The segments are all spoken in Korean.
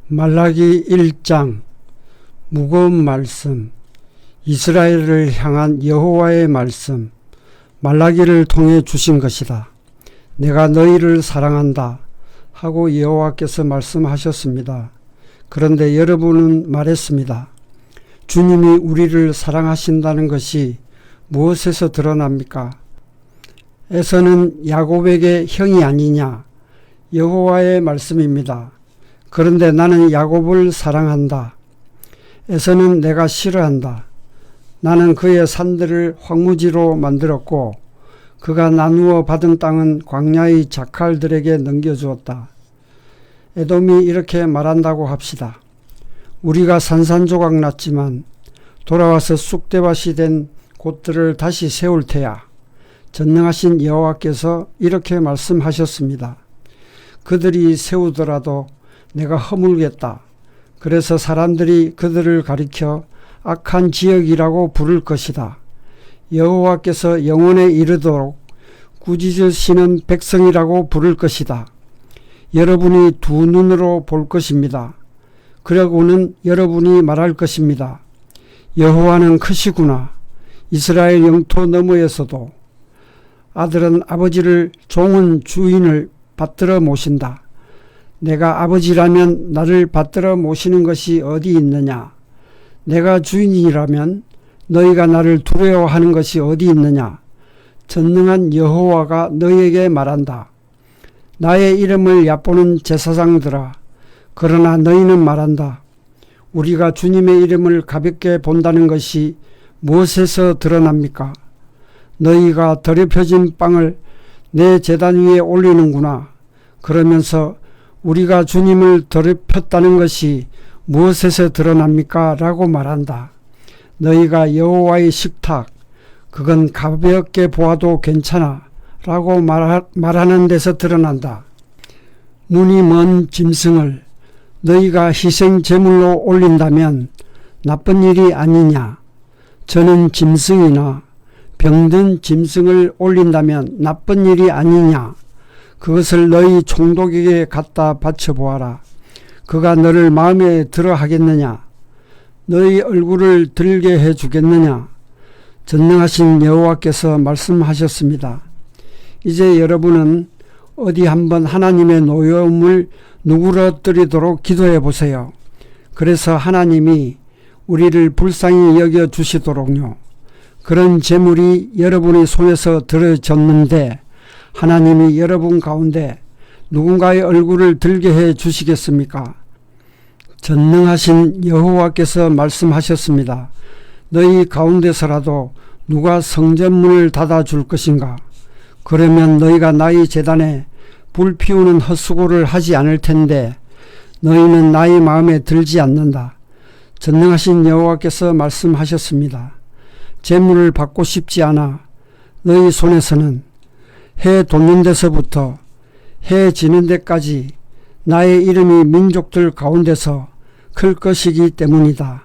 말라기 1장. 무거운 말씀. 이스라엘을 향한 여호와의 말씀. 말라기를 통해 주신 것이다. 내가 너희를 사랑한다 하고 여호와께서 말씀하셨습니다. 그런데 여러분은 말했습니다. 주님이 우리를 사랑하신다는 것이 무엇에서 드러납니까? 에서는 야곱에게 형이 아니냐? 여호와의 말씀입니다. 그런데 나는 야곱을 사랑한다. 에서는 내가 싫어한다. 나는 그의 산들을 황무지로 만들었고 그가 나누어 받은 땅은 광야의 자칼들에게 넘겨주었다. 에돔이 이렇게 말한다고 합시다. 우리가 산산조각 났지만 돌아와서 쑥대밭이 된 곳들을 다시 세울 테야. 전능하신 여호와께서 이렇게 말씀하셨습니다. 그들이 세우더라도 내가 허물겠다. 그래서 사람들이 그들을 가리켜 악한 지역이라고 부를 것이다. 여호와께서 영원에 이르도록 꾸짖으시는 백성이라고 부를 것이다. 여러분이 두 눈으로 볼 것입니다. 그러고는 여러분이 말할 것입니다. 여호와는 크시구나. 이스라엘 영토 너머에서도 아들은 아버지를, 종은 주인을 받들어 모신다. 내가 아버지라면 나를 받들어 모시는 것이 어디 있느냐? 내가 주인이라면 너희가 나를 두려워하는 것이 어디 있느냐? 전능한 여호와가 너희에게 말한다. 나의 이름을 얕보는 제사장들아, 그러나 너희는 말한다. 우리가 주님의 이름을 가볍게 본다는 것이 무엇에서 드러납니까? 너희가 더럽혀진 빵을 내 제단 위에 올리는구나. 그러면서 우리가 주님을 더럽혔다는 것이 무엇에서 드러납니까? 라고 말한다. 너희가 여호와의 식탁, 그건 가볍게 보아도 괜찮아 라고 말하는 데서 드러난다. 눈이 먼 짐승을 너희가 희생 제물로 올린다면 나쁜 일이 아니냐? 저는 짐승이나 병든 짐승을 올린다면 나쁜 일이 아니냐? 그것을 너희 총독에게 갖다 바쳐보아라. 그가 너를 마음에 들어 하겠느냐? 너희 얼굴을 들게 해 주겠느냐? 전능하신 여호와께서 말씀하셨습니다. 이제 여러분은 어디 한번 하나님의 노여움을 누그러뜨리도록 기도해 보세요. 그래서 하나님이 우리를 불쌍히 여겨 주시도록요. 그런 재물이 여러분의 손에서 들어졌는데 하나님이 여러분 가운데 누군가의 얼굴을 들게 해 주시겠습니까? 전능하신 여호와께서 말씀하셨습니다. 너희 가운데서라도 누가 성전문을 닫아줄 것인가? 그러면 너희가 나의 제단에 불 피우는 헛수고를 하지 않을 텐데 너희는 나의 마음에 들지 않는다. 전능하신 여호와께서 말씀하셨습니다. 재물을 받고 싶지 않아. 너희 손에서는 해 돋는 데서부터 해 지는 데까지 나의 이름이 민족들 가운데서 클 것이기 때문이다.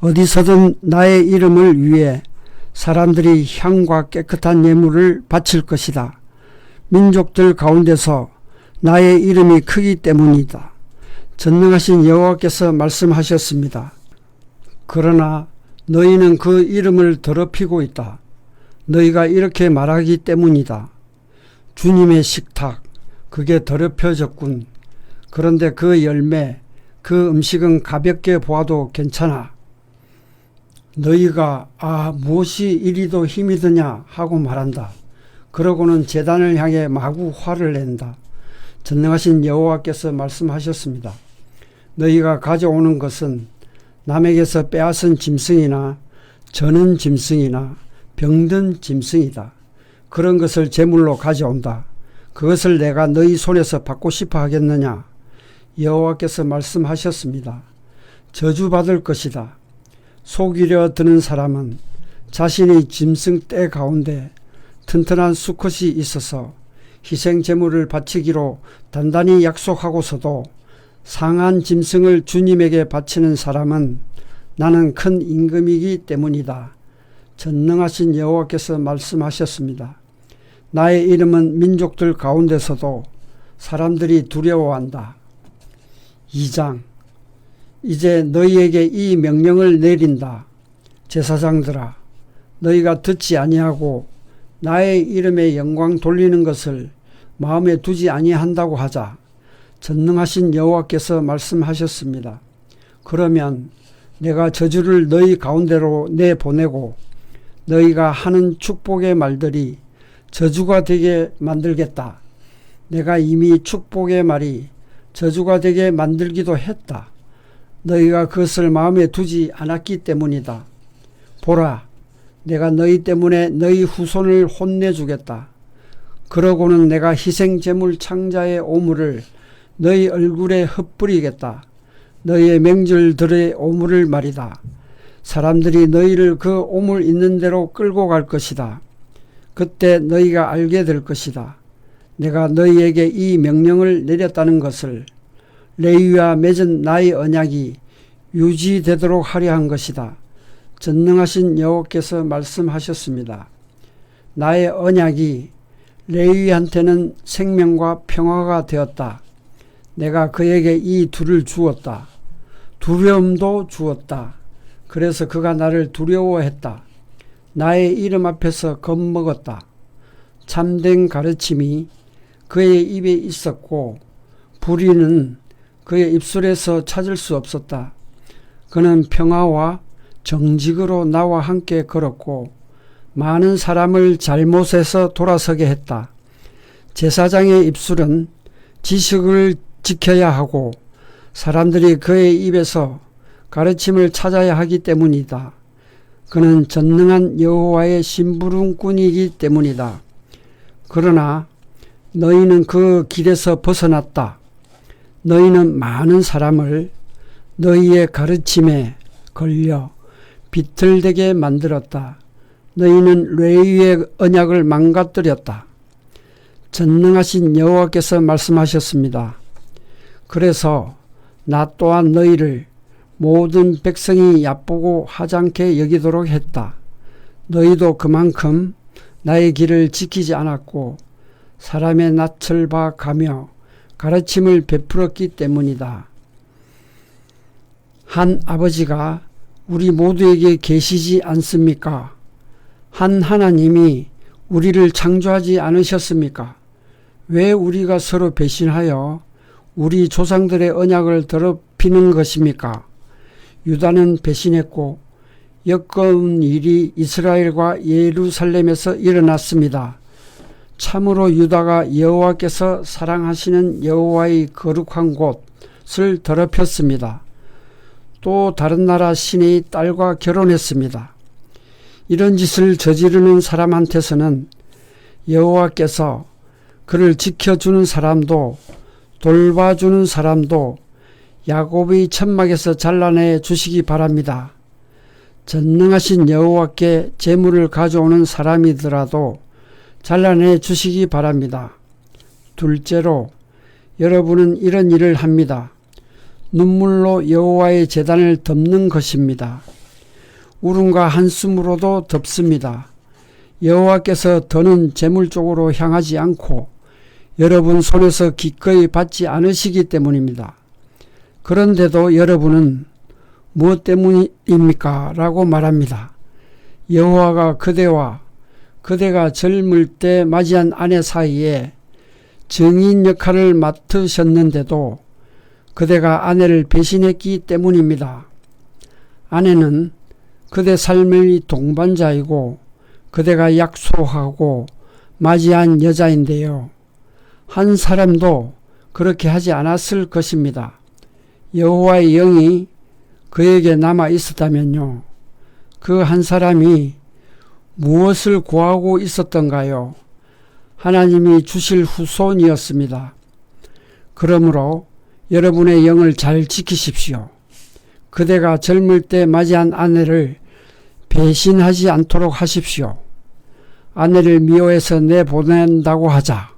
어디서든 나의 이름을 위해 사람들이 향과 깨끗한 예물을 바칠 것이다. 민족들 가운데서 나의 이름이 크기 때문이다. 전능하신 여호와께서 말씀하셨습니다. 그러나 너희는 그 이름을 더럽히고 있다. 너희가 이렇게 말하기 때문이다. 주님의 식탁, 그게 더럽혀졌군. 그런데 그 열매, 그 음식은 가볍게 보아도 괜찮아. 너희가 무엇이 이리도 힘이 드냐 하고 말한다. 그러고는 제단을 향해 마구 화를 낸다. 전능하신 여호와께서 말씀하셨습니다. 너희가 가져오는 것은 남에게서 빼앗은 짐승이나 저는 짐승이나 병든 짐승이다. 그런 것을 제물로 가져온다. 그것을 내가 너희 손에서 받고 싶어 하겠느냐? 여호와께서 말씀하셨습니다. 저주받을 것이다. 속이려 드는 사람은 자신의 짐승 떼 가운데 튼튼한 수컷이 있어서 희생 제물을 바치기로 단단히 약속하고서도 상한 짐승을 주님에게 바치는 사람은 나는 큰 임금이기 때문이다. 전능하신 여호와께서 말씀하셨습니다. 나의 이름은 민족들 가운데서도 사람들이 두려워한다. 2장. 이제 너희에게 이 명령을 내린다. 제사장들아, 너희가 듣지 아니하고 나의 이름에 영광 돌리는 것을 마음에 두지 아니한다고 하자. 전능하신 여호와께서 말씀하셨습니다. 그러면 내가 저주를 너희 가운데로 내보내고 너희가 하는 축복의 말들이 저주가 되게 만들겠다. 내가 이미 축복의 말이 저주가 되게 만들기도 했다. 너희가 그것을 마음에 두지 않았기 때문이다. 보라, 내가 너희 때문에 너희 후손을 혼내주겠다. 그러고는 내가 희생제물 창자의 오물을 너희 얼굴에 흩뿌리겠다. 너희의 명절들의 오물을 말이다. 사람들이 너희를 그 오물 있는 대로 끌고 갈 것이다. 그때 너희가 알게 될 것이다. 내가 너희에게 이 명령을 내렸다는 것을, 레위와 맺은 나의 언약이 유지되도록 하려 한 것이다. 전능하신 여호와께서 말씀하셨습니다. 나의 언약이 레위한테는 생명과 평화가 되었다. 내가 그에게 이 둘을 주었다. 두려움도 주었다. 그래서 그가 나를 두려워했다. 나의 이름 앞에서 겁먹었다. 참된 가르침이 그의 입에 있었고 불의는 그의 입술에서 찾을 수 없었다. 그는 평화와 정직으로 나와 함께 걸었고 많은 사람을 잘못에서 돌아서게 했다. 제사장의 입술은 지식을 지켜야 하고 사람들이 그의 입에서 가르침을 찾아야 하기 때문이다. 그는 전능한 여호와의 심부름꾼이기 때문이다. 그러나 너희는 그 길에서 벗어났다. 너희는 많은 사람을 너희의 가르침에 걸려 비틀대게 만들었다. 너희는 레위의 언약을 망가뜨렸다. 전능하신 여호와께서 말씀하셨습니다. 그래서 나 또한 너희를 모든 백성이 얕보고 하찮게 여기도록 했다. 너희도 그만큼 나의 길을 지키지 않았고 사람의 낯을 봐 가며 가르침을 베풀었기 때문이다. 한 아버지가 우리 모두에게 계시지 않습니까? 한 하나님이 우리를 창조하지 않으셨습니까? 왜 우리가 서로 배신하여 우리 조상들의 언약을 더럽히는 것입니까? 유다는 배신했고 역겨운 일이 이스라엘과 예루살렘에서 일어났습니다. 참으로 유다가 여호와께서 사랑하시는 여호와의 거룩한 곳을 더럽혔습니다. 또 다른 나라 신의 딸과 결혼했습니다. 이런 짓을 저지르는 사람한테서는 여호와께서 그를 지켜주는 사람도 돌봐주는 사람도 야곱의 천막에서 잘라내 주시기 바랍니다. 전능하신 여호와께 재물을 가져오는 사람이더라도 잘라내 주시기 바랍니다. 둘째로 여러분은 이런 일을 합니다. 눈물로 여호와의 제단을 덮는 것입니다. 울음과 한숨으로도 덮습니다. 여호와께서 더는 재물 쪽으로 향하지 않고 여러분 손에서 기꺼이 받지 않으시기 때문입니다. 그런데도 여러분은 무엇 때문입니까? 라고 말합니다. 여호와가 그대와 그대가 젊을 때 맞이한 아내 사이에 증인 역할을 맡으셨는데도 그대가 아내를 배신했기 때문입니다. 아내는 그대 삶의 동반자이고 그대가 약속하고 맞이한 여자인데요. 한 사람도 그렇게 하지 않았을 것입니다. 여호와의 영이 그에게 남아 있었다면요. 그 한 사람이 무엇을 구하고 있었던가요? 하나님이 주실 후손이었습니다. 그러므로 여러분의 영을 잘 지키십시오. 그대가 젊을 때 맞이한 아내를 배신하지 않도록 하십시오. 아내를 미워해서 내보낸다고 하자.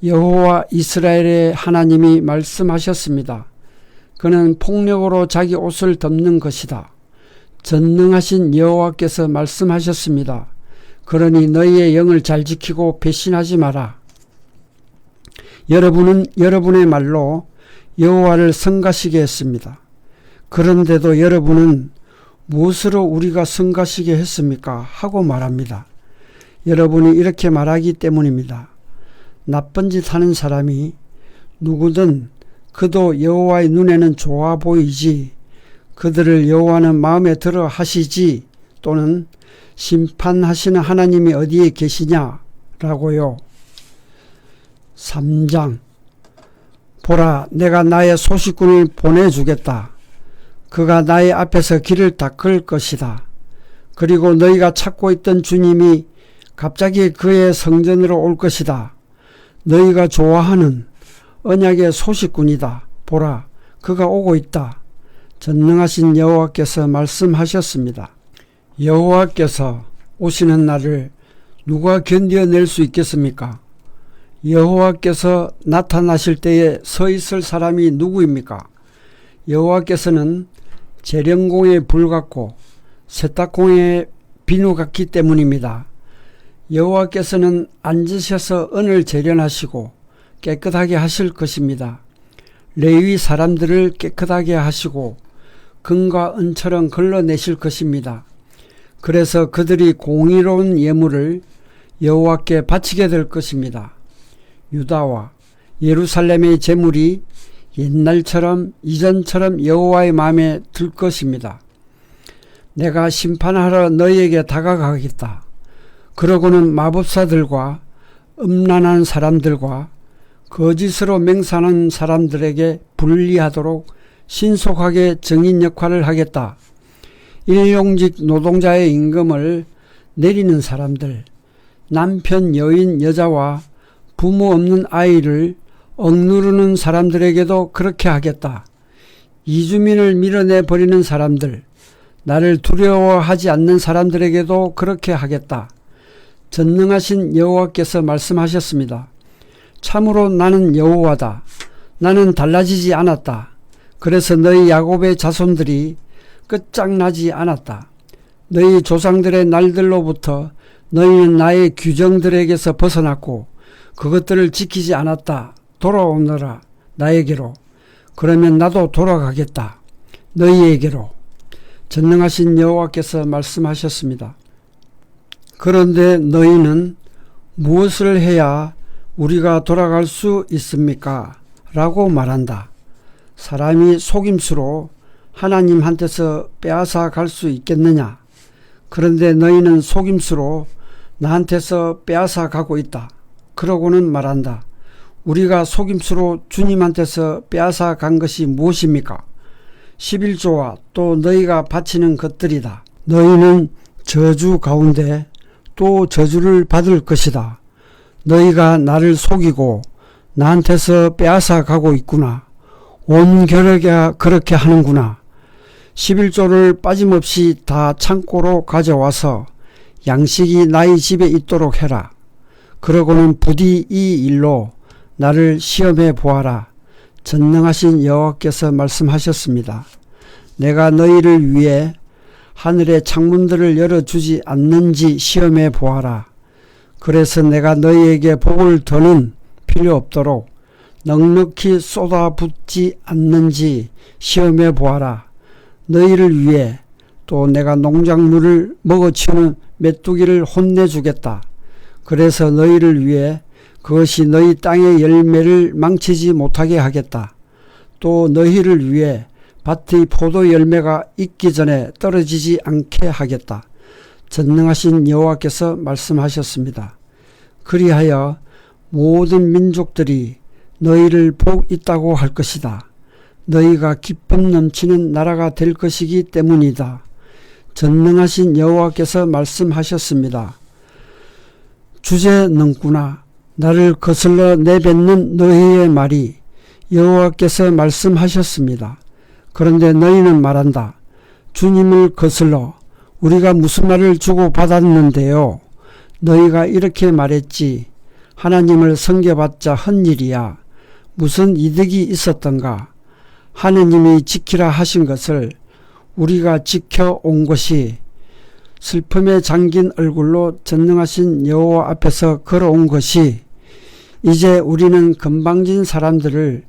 여호와 이스라엘의 하나님이 말씀하셨습니다. 그는 폭력으로 자기 옷을 덮는 것이다. 전능하신 여호와께서 말씀하셨습니다. 그러니 너희의 영을 잘 지키고 배신하지 마라. 여러분은 여러분의 말로 여호와를 성가시게 했습니다. 그런데도 여러분은 무엇으로 우리가 성가시게 했습니까? 하고 말합니다. 여러분이 이렇게 말하기 때문입니다. 나쁜 짓 하는 사람이 누구든 그도 여호와의 눈에는 좋아 보이지 그들을 여호와는 마음에 들어 하시지 또는 심판하시는 하나님이 어디에 계시냐라고요. 3장 보라 내가 나의 소식꾼을 보내주겠다. 그가 나의 앞에서 길을 닦을 것이다. 그리고 너희가 찾고 있던 주님이 갑자기 그의 성전으로 올 것이다. 너희가 좋아하는 언약의 소식꾼이다. 보라 그가 오고 있다. 전능하신 여호와께서 말씀하셨습니다. 여호와께서 오시는 날을 누가 견뎌낼 수 있겠습니까? 여호와께서 나타나실 때에 서 있을 사람이 누구입니까? 여호와께서는 재령공의 불 같고 세탁공의 비누 같기 때문입니다. 여호와께서는 앉으셔서 은을 재련하시고 깨끗하게 하실 것입니다. 레위 사람들을 깨끗하게 하시고 금과 은처럼 걸러내실 것입니다. 그래서 그들이 공의로운 예물을 여호와께 바치게 될 것입니다. 유다와 예루살렘의 제물이 옛날처럼 이전처럼 여호와의 마음에 들 것입니다. 내가 심판하러 너희에게 다가가겠다. 그러고는 마법사들과 음란한 사람들과 거짓으로 맹세하는 사람들에게 불리하도록 신속하게 정인 역할을 하겠다. 일용직 노동자의 임금을 내리는 사람들, 남편, 여인, 여자와 부모 없는 아이를 억누르는 사람들에게도 그렇게 하겠다. 이주민을 밀어내버리는 사람들, 나를 두려워하지 않는 사람들에게도 그렇게 하겠다. 전능하신 여호와께서 말씀하셨습니다. 참으로 나는 여호와다. 나는 달라지지 않았다. 그래서 너희 야곱의 자손들이 끝장나지 않았다. 너희 조상들의 날들로부터 너희는 나의 규정들에게서 벗어났고 그것들을 지키지 않았다. 돌아오너라 나에게로. 그러면 나도 돌아가겠다. 너희에게로. 전능하신 여호와께서 말씀하셨습니다. 그런데 너희는 무엇을 해야 우리가 돌아갈 수 있습니까? 라고 말한다. 사람이 속임수로 하나님한테서 빼앗아 갈 수 있겠느냐? 그런데 너희는 속임수로 나한테서 빼앗아 가고 있다. 그러고는 말한다. 우리가 속임수로 주님한테서 빼앗아 간 것이 무엇입니까? 11조와 또 너희가 바치는 것들이다. 너희는 저주 가운데 또 저주를 받을 것이다. 너희가 나를 속이고 나한테서 빼앗아 가고 있구나. 온 겨루가 그렇게 하는구나. 11조를 빠짐없이 다 창고로 가져와서 양식이 나의 집에 있도록 해라. 그러고는 부디 이 일로 나를 시험해 보아라. 전능하신 여호와께서 말씀하셨습니다. 내가 너희를 위해 하늘의 창문들을 열어주지 않는지 시험해 보아라. 그래서 내가 너희에게 복을 더는 필요 없도록 넉넉히 쏟아붓지 않는지 시험해 보아라. 너희를 위해 또 내가 농작물을 먹어치우는 메뚜기를 혼내주겠다. 그래서 너희를 위해 그것이 너희 땅의 열매를 망치지 못하게 하겠다. 또 너희를 위해 밭의 포도 열매가 익기 전에 떨어지지 않게 하겠다. 전능하신 여호와께서 말씀하셨습니다. 그리하여 모든 민족들이 너희를 복 있다고 할 것이다. 너희가 기쁨 넘치는 나라가 될 것이기 때문이다. 전능하신 여호와께서 말씀하셨습니다. 주제넘구나 나를 거슬러 내뱉는 너희의 말이 여호와께서 말씀하셨습니다. 그런데 너희는 말한다. 주님을 거슬러 우리가 무슨 말을 주고받았는데요. 너희가 이렇게 말했지. 하나님을 섬겨봤자 헛일이야. 무슨 이득이 있었던가. 하느님이 지키라 하신 것을 우리가 지켜온 것이 슬픔에 잠긴 얼굴로 전능하신 여호와 앞에서 걸어온 것이 이제 우리는 건방진 사람들을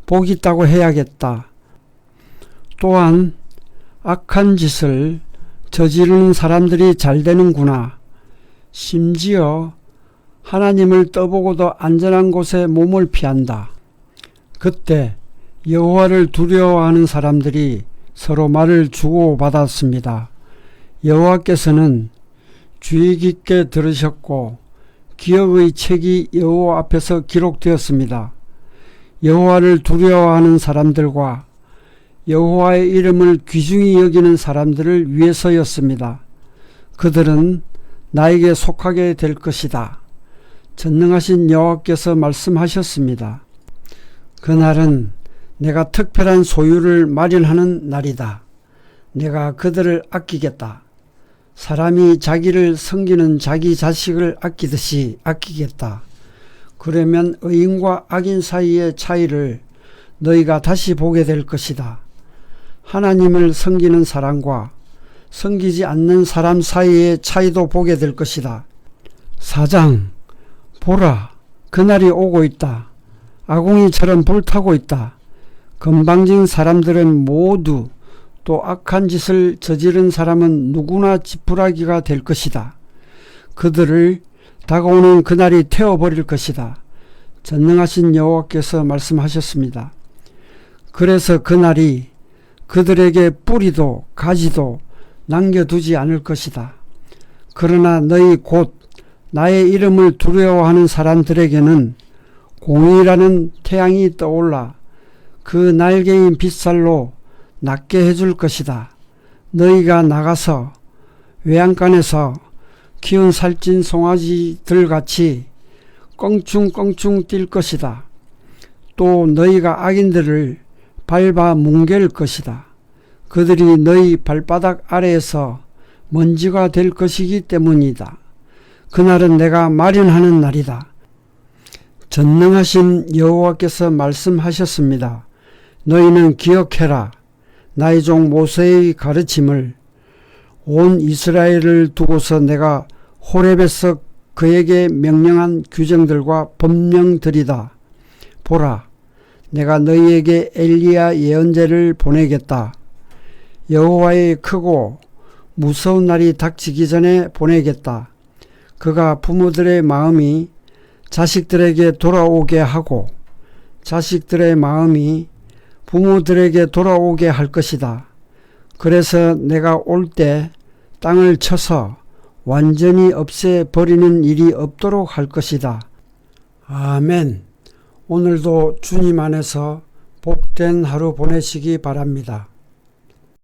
복 있다고 해야겠다. 또한 악한 짓을 저지르는 사람들이 잘 되는구나. 심지어 하나님을 떠보고도 안전한 곳에 몸을 피한다. 그때 여호와를 두려워하는 사람들이 서로 말을 주고받았습니다. 여호와께서는 주의 깊게 들으셨고 기억의 책이 여호와 앞에서 기록되었습니다. 여호와를 두려워하는 사람들과 여호와의 이름을 귀중히 여기는 사람들을 위해서였습니다. 그들은 나에게 속하게 될 것이다. 전능하신 여호와께서 말씀하셨습니다. 그날은 내가 특별한 소유를 마련하는 날이다. 내가 그들을 아끼겠다. 사람이 자기를 섬기는 자기 자식을 아끼듯이 아끼겠다. 그러면 의인과 악인 사이의 차이를 너희가 다시 보게 될 것이다. 하나님을 섬기는 사람과 섬기지 않는 사람 사이의 차이도 보게 될 것이다. 4장 보라, 그날이 오고 있다. 아궁이처럼 불타고 있다. 건방진 사람들은 모두 또 악한 짓을 저지른 사람은 누구나 지푸라기가 될 것이다. 그들을 다가오는 그날이 태워버릴 것이다. 전능하신 여호와께서 말씀하셨습니다. 그래서 그날이 그들에게 뿌리도 가지도 남겨두지 않을 것이다. 그러나 너희 곧 나의 이름을 두려워하는 사람들에게는 공의라는 태양이 떠올라 그 날개인 빛살로 낫게 해줄 것이다. 너희가 나가서 외양간에서 키운 살찐 송아지들같이 껑충껑충 뛸 것이다. 또 너희가 악인들을 밟아 뭉갤 것이다. 그들이 너희 발바닥 아래에서 먼지가 될 것이기 때문이다. 그날은 내가 마련하는 날이다. 전능하신 여호와께서 말씀하셨습니다. 너희는 기억해라. 나의 종 모세의 가르침을 온 이스라엘을 두고서 내가 호렙에서 그에게 명령한 규정들과 법령들이다. 보라, 내가 너희에게 엘리야 예언자를 보내겠다. 여호와의 크고 무서운 날이 닥치기 전에 보내겠다. 그가 부모들의 마음이 자식들에게 돌아오게 하고 자식들의 마음이 부모들에게 돌아오게 할 것이다. 그래서 내가 올 때 땅을 쳐서 완전히 없애버리는 일이 없도록 할 것이다. 아멘. 오늘도 주님 안에서 복된 하루 보내시기 바랍니다.